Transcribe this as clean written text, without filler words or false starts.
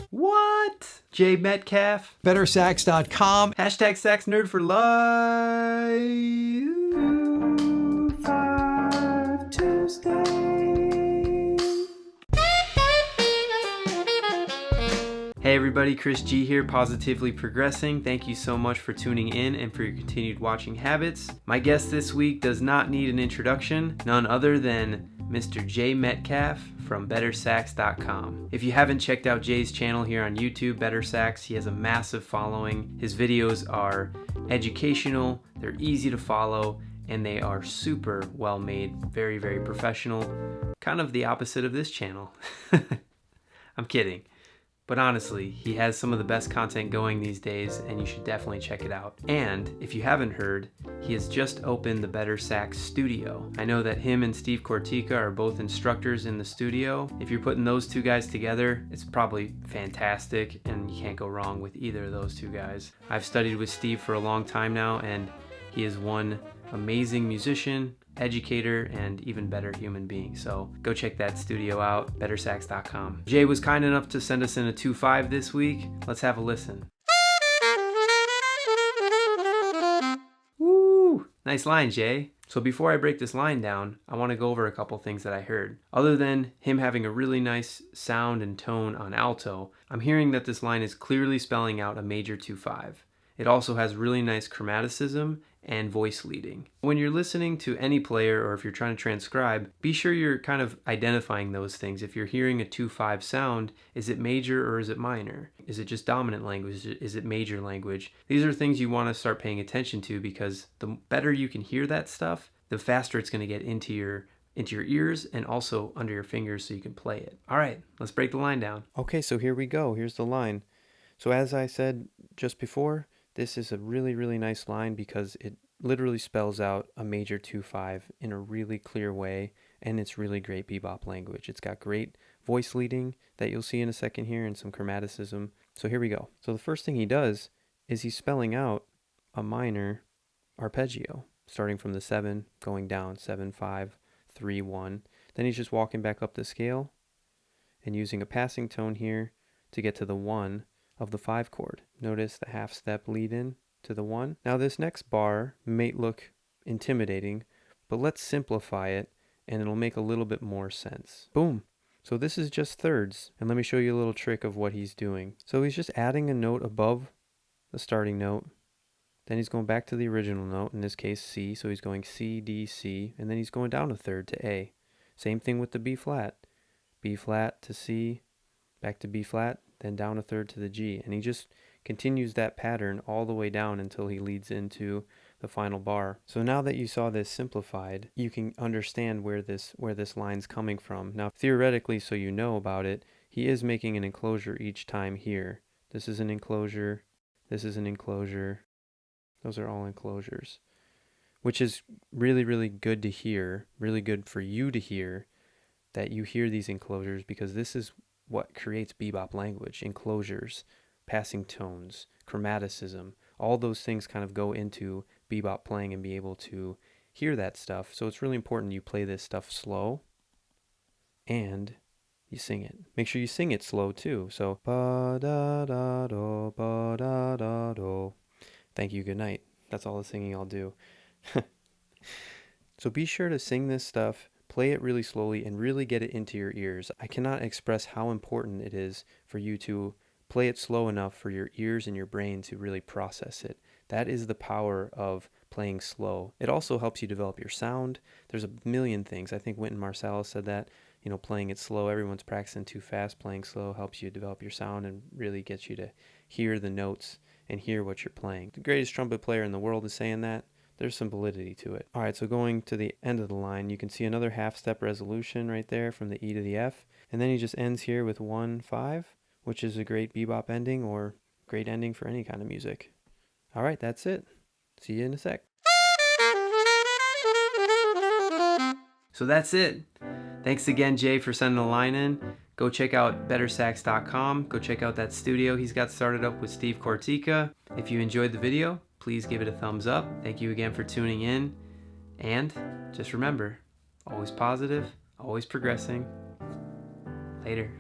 What? Jay Metcalf. BetterSax.com. Hashtag Sax Nerd for life. Tuesday. Hey everybody, Chris G here, Positively Progressing. Thank you so much for tuning in and for your continued watching habits. My guest this week does not need an introduction, none other than Mr. Jay Metcalf from BetterSax.com. If you haven't checked out Jay's channel here on YouTube, BetterSax, he has a massive following. His videos are educational, they're easy to follow, and they are super well made, very, very professional. Kind of the opposite of this channel. I'm kidding. But honestly, he has some of the best content going these days, and you should definitely check it out. And if you haven't heard, he has just opened the Better Sax Studio. I know that him and Steve Cortica are both instructors in the studio. If you're putting those two guys together, it's probably fantastic, and you can't go wrong with either of those two guys. I've studied with Steve for a long time now, and he is one amazing musician, educator, and even better human being. So go check that studio out, bettersax.com. Jay was kind enough to send us in a 2-5 this week. Let's have a listen. Woo! Nice line, Jay. So before I break this line down, I want to go over a couple things that I heard. Other than him having a really nice sound and tone on alto, I'm hearing that this line is clearly spelling out a major 2-5. It also has really nice chromaticism and voice leading. When you're listening to any player, or if you're trying to transcribe, be sure you're kind of identifying those things. If you're hearing a 2-5 sound, is it major or is it minor? Is it just dominant language? Is it major language? These are things you want to start paying attention to, because the better you can hear that stuff, the faster it's going to get into your ears and also under your fingers so you can play it. All right, let's break the line down. Okay, so here we go. Here's the line. So as I said just before, this is a really, really nice line because it literally spells out a major 2-5 in a really clear way, and it's really great bebop language. It's got great voice leading that you'll see in a second here, and some chromaticism. So here we go. So the first thing he does is he's spelling out a minor arpeggio, starting from the 7, going down, 7, 5, 3, 1. Then he's just walking back up the scale and using a passing tone here to get to the 1 of the 5 chord. Notice the half step lead in to the 1. Now this next bar may look intimidating, but let's simplify it and it'll make a little bit more sense. Boom. So this is just thirds, and let me show you a little trick of what he's doing. So he's just adding a note above the starting note, then he's going back to the original note, in this case C, so he's going C, D, C, and then he's going down a third to A. Same thing with the B flat to C, back to B flat, then down a third to the G, and he just continues that pattern all the way down until he leads into the final bar. So now that you saw this simplified, you can understand where this line's coming from. Now theoretically, so you know about it, he is making an enclosure each time here. This is an enclosure, this is an enclosure, those are all enclosures, which is really, really good to hear, really good for you to hear, that you hear these enclosures, because this is what creates bebop language. Enclosures, passing tones, chromaticism, all those things kind of go into bebop playing and be able to hear that stuff. So it's really important you play this stuff slow and you sing it. Make sure you sing it slow too. So ba da da do, ba da da do. Thank you, good night. That's all the singing I'll do. So be sure to sing this stuff, play it really slowly, and really get it into your ears. I cannot express how important it is for you to play it slow enough for your ears and your brain to really process it. That is the power of playing slow. It also helps you develop your sound. There's a million things. I think Wynton Marsalis said that, playing it slow. Everyone's practicing too fast. Playing slow helps you develop your sound and really gets you to hear the notes and hear what you're playing. The greatest trumpet player in the world is saying that. There's some validity to it. All right, so going to the end of the line, you can see another half-step resolution right there from the E to the F. And then he just ends here with 1-5, which is a great bebop ending or great ending for any kind of music. All right, that's it. See you in a sec. So that's it. Thanks again, Jay, for sending the line in. Go check out bettersax.com. Go check out that studio he's got started up with Steve Cortica. If you enjoyed the video, please give it a thumbs up. Thank you again for tuning in. And just remember, always positive, always progressing. Later.